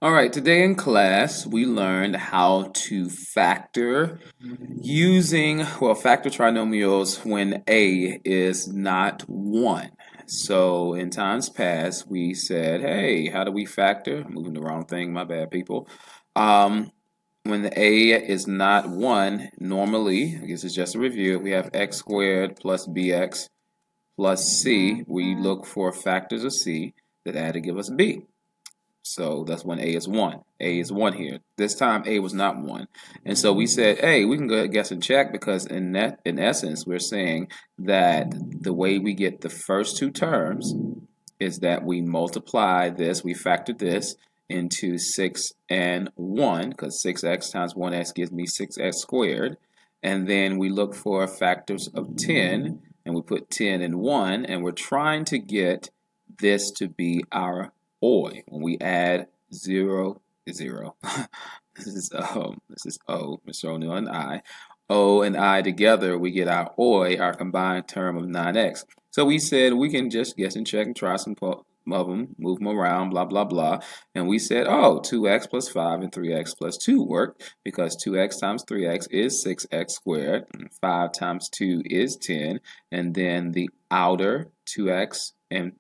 All right, today in class we learned how to factor using, factor trinomials when a is not 1. So in times past we said, hey, how do we factor? I'm moving the wrong thing, my bad people. When the a is not 1, normally, I guess it's just a review, we have x squared plus bx plus c. We look for factors of c that add to give us b. So that's when A is 1. A is 1 here. This time A was not 1. And so we said, hey, we can go ahead and guess and check because in essence, we're saying that the way we get the first two terms is that we multiply this, we factor this into 6 and 1 because 6x times 1x gives me 6x squared. And then we look for factors of 10 and we put 10 and 1 and we're trying to get this to be our OI. When we add 0, 0. This is O, Mr. O'Neill and I. O and I together, we get our OI, our combined term of 9x. So we said we can just guess and check and try some of them, move them around, blah, blah, blah. And we said, oh, 2x plus 5 and 3x plus 2 work because 2x times 3x is 6x squared. And 5 times 2 is 10. And then the outer 2x and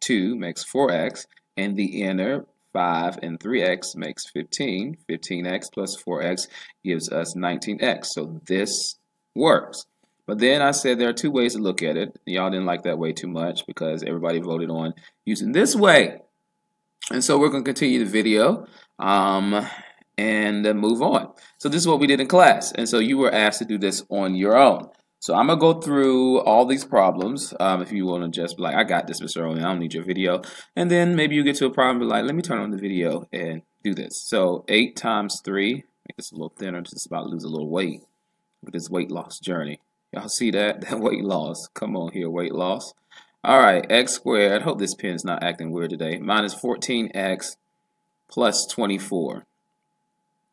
2 makes 4x. And the inner 5 and 3x makes 15. 15x plus 4x gives us 19x. So this works. But then I said there are two ways to look at it. Y'all didn't like that way too much because everybody voted on using this way. And so we're going to continue the video and move on. So this is what we did in class. And so you were asked to do this on your own. So I'm going to go through all these problems. If you want to just be like, I got this, Mr. Owen, I don't need your video. And then maybe you get to a problem and be like, let me turn on the video and do this. So 8 times 3, make this a little thinner, just about to lose a little weight with this weight loss journey. Y'all see that? That weight loss. Come on here, weight loss. All right, x squared. Hope this pen is not acting weird today. Minus 14x plus 24.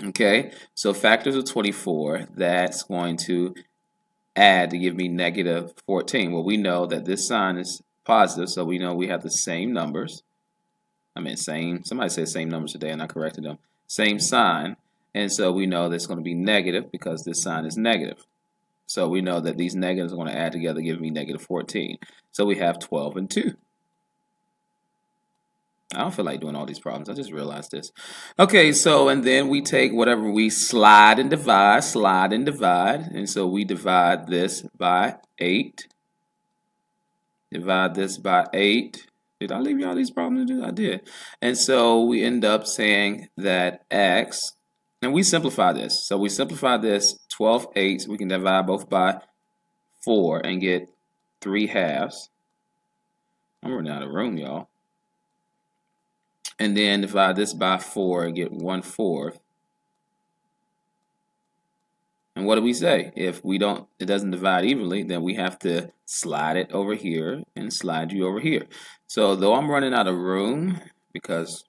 Okay, so factors of 24, that's going to add to give me negative 14. Well, we know that this sign is positive, so we know we have the same numbers. Somebody said same numbers today, and I corrected them. Same sign, and so we know that's going to be negative because this sign is negative. So we know that these negatives are going to add together, give me negative 14. So we have 12 and 2. I don't feel like doing all these problems. I just realized this. Okay, so and then we take whatever we slide and divide. And so we divide this by 8. Divide this by 8. Did I leave y'all these problems to do? I did. And so we end up saying that x, and we simplify this. So we simplify this 12/8. We can divide both by 4 and get 3/2. I'm running out of room, y'all. And then divide this by 4 and get 1/4. And what do we say? If it doesn't divide evenly, then we have to slide it over here and slide you over here. So though I'm running out of room, because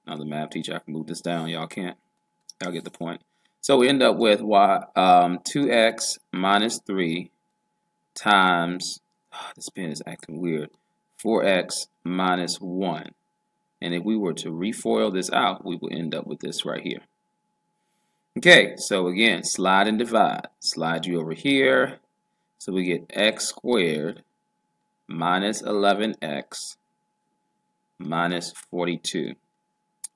now the math teacher, I can move this down. Y'all can't. Y'all get the point. So we end up with 2x minus 3 times, this pen is acting weird, 4x minus 1. And if we were to refoil this out, we would end up with this right here. Okay, so again, slide and divide. Slide you over here. So we get x squared minus 11x minus 42.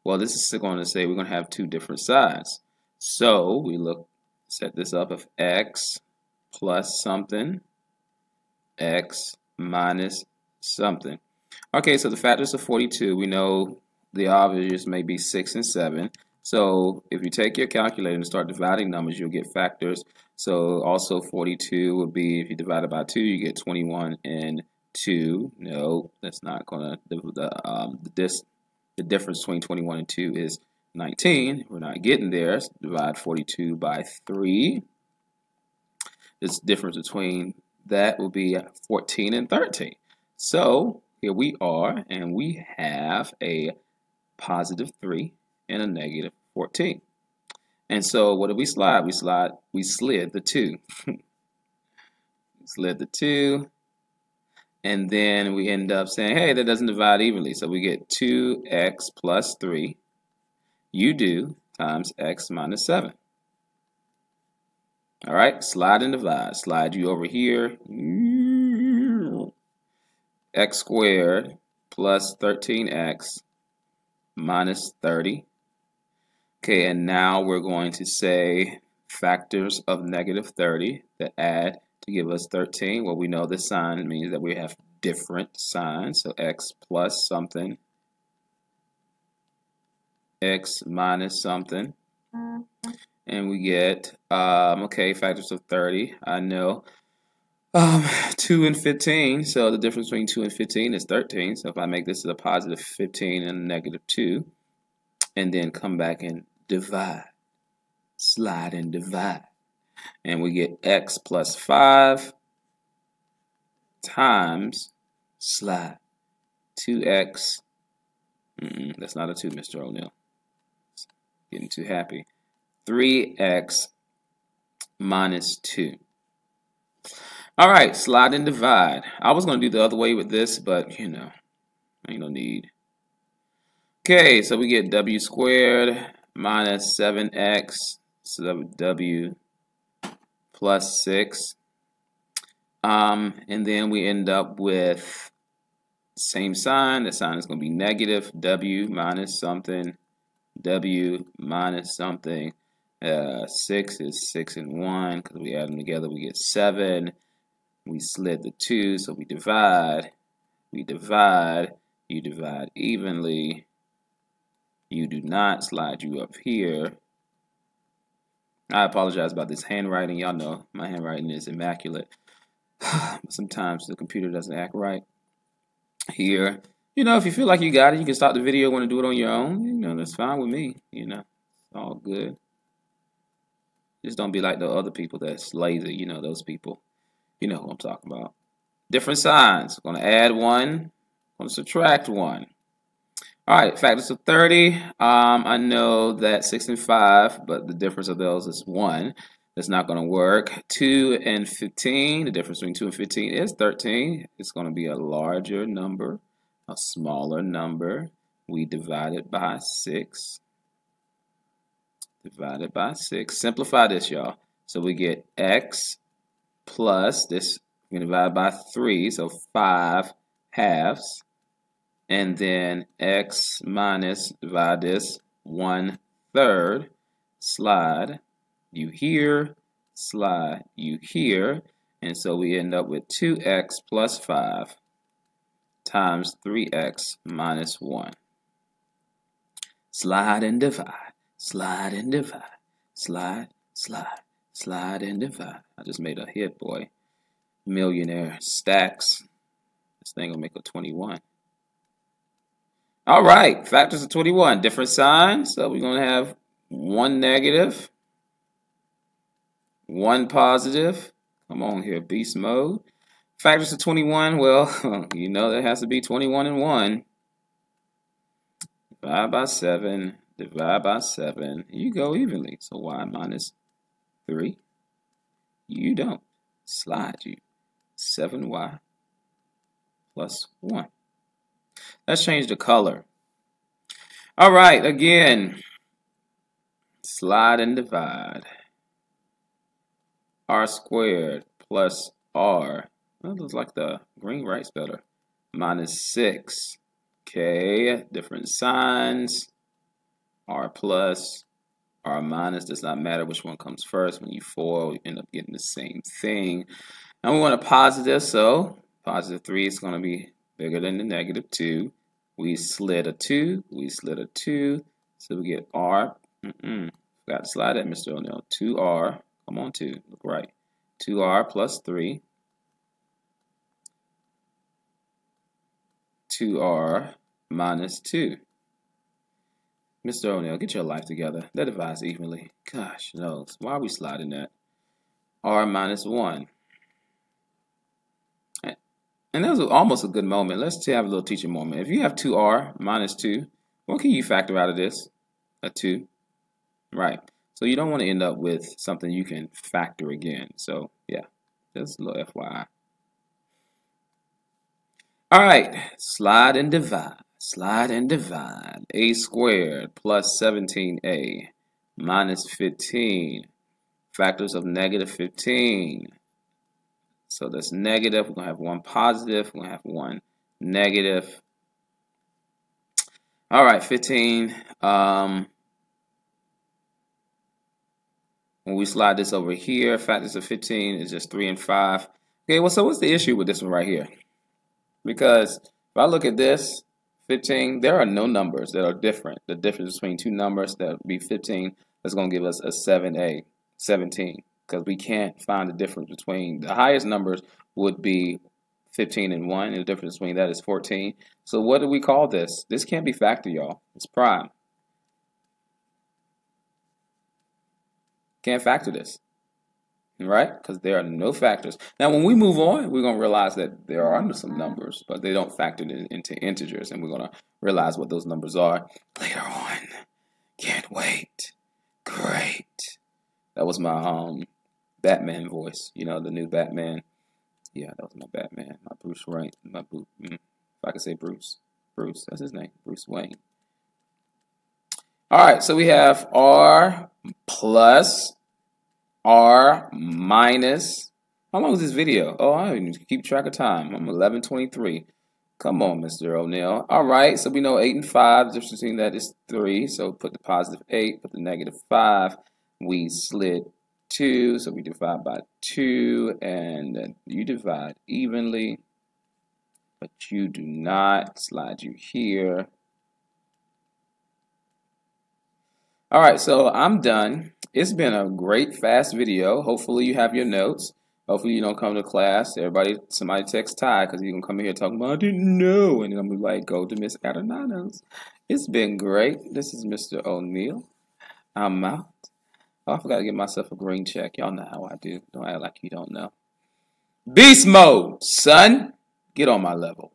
Well, this is going to say we're going to have two different sides. So we set this up of x plus something, x minus something. Okay, so the factors of 42, we know the obvious may be 6 and 7. So if you take your calculator and start dividing numbers, you'll get factors. So also 42 would be, if you divide it by 2, you get 21 and 2. No, that's not going to, the difference between 21 and 2 is 19. We're not getting there. So divide 42 by 3. This difference between that will be 14 and 13. So here we are, and we have a positive 3 and a negative 14. And so what did we slide? We slid the 2. Slid the 2. And then we end up saying, hey, that doesn't divide evenly. So we get 2x plus 3 you do, times x minus 7. All right, slide and divide. Slide you over here. X squared plus 13x minus 30. Okay, and now we're going to say factors of negative 30 that add to give us 13. Well, we know this sign means that we have different signs. So x plus something, x minus something. And we get, okay, factors of 30. I know 2 and 15. So the difference between 2 and 15 is 13. So if I make this a positive 15 and a negative 2, and then come back and divide, slide and divide, and we get x plus 5 times slide 2x. That's not a 2, Mr. O'Neill. Getting too happy. 3x minus 2. All right, slide and divide. I was going to do the other way with this, but you know, ain't no need. Okay, so we get w squared minus 7x, so w plus 6. And then we end up with same sign. The sign is going to be negative, w minus something, w minus something. 6 is 6 and 1, because we add them together, we get 7. We slid the 2, so we divide. You divide evenly. You do not, slide you up here. I apologize about this handwriting. Y'all know my handwriting is immaculate. Sometimes the computer doesn't act right. Here, you know, if you feel like you got it, you can stop the video, want to do it on your own. You know, that's fine with me. You know, it's all good. Just don't be like the other people that's lazy. You know, those people. You know who I'm talking about. Different signs. Going to add 1. Going to subtract 1. All right, factors of 30. I know that 6 and 5, but the difference of those is 1. That's not going to work. 2 and 15. The difference between 2 and 15 is 13. It's going to be a larger number, a smaller number. We divide it by 6. Divided by 6. Simplify this, y'all. So we get x plus this. We're going to divide by 3, so 5 halves. And then x minus, divide this, 1/3. Slide you here, slide you here. And so we end up with 2x plus 5 times 3x minus 1. Slide and divide, slide and divide, slide, slide, slide and divide. I just made a hit, boy. Millionaire stacks. This thing will make a 21. All right, factors of 21. Different signs. So we're going to have 1 negative, 1 positive. Come on here, beast mode. Factors of 21. Well, you know there has to be 21 and 1. Divide by 7. Divide by 7. You go evenly. So y minus 3. You don't. Slide you. 7y plus 1. Let's change the color. All right, again, slide and divide. R squared plus R. That looks like the green writes better. Minus 6. Okay, different signs. R plus, R minus, does not matter which one comes first. When you foil, you end up getting the same thing. And we want a positive, so positive 3 is going to be bigger than the negative 2. We slid a 2. We slid a 2. So we get R. Forgot to slide that, Mr. O'Neill. 2R. Come on, 2. Look right. 2R plus 3. 2R minus 2. Mr. O'Neill, get your life together. That divides evenly. Gosh, no. Why are we sliding that? R minus 1. And that was almost a good moment. Let's have a little teaching moment. If you have 2r minus 2, what can you factor out of this? A 2. Right. So you don't want to end up with something you can factor again. So, yeah, just a little FYI. All right, slide and divide. Slide and divide. A squared plus 17a minus 15. Factors of negative 15. So that's negative. We're going to have one positive. We're going to have one negative. All right, 15. When we slide this over here, factors of 15 is just 3 and 5. Okay, well, so what's the issue with this one right here? Because if I look at this, 15, there are no numbers that are different. The difference between two numbers, that would be 15, that's going to give us a 7a, 17. Because we can't find the difference between, the highest numbers would be 15 and 1, and the difference between that is 14. So what do we call this? This can't be factor, y'all. It's prime. Can't factor this, right? Because there are no factors. Now, when we move on, we're going to realize that there are some numbers, but they don't factor into integers, and we're going to realize what those numbers are later on. Can't wait. Great. That was my Batman voice. You know, the new Batman. Yeah, that was my Batman. My Bruce Wayne. If I could say Bruce. Bruce, that's his name. Bruce Wayne. All right, so we have R plus R minus. How long is this video? Oh, I don't even keep track of time. I'm 11:23. Come on, Mr. O'Neill. All right, so we know 8 and 5. The difference between that is 3. So put the positive 8, put the negative 5. We slid 2, so we divide by 2, and then you divide evenly, but you do not. Slide you here. All right, so I'm done. It's been a great, fast video. Hopefully you have your notes. Hopefully you don't come to class. Somebody text Ty because he's going to come in here talking about, I didn't know. And then I'm going to be like, go to Miss Adonano's. It's been great. This is Mr. O'Neill. I'm out. Oh, I forgot to give myself a green check. Y'all know how I do. Don't act like you don't know. Beast mode, son. Get on my level.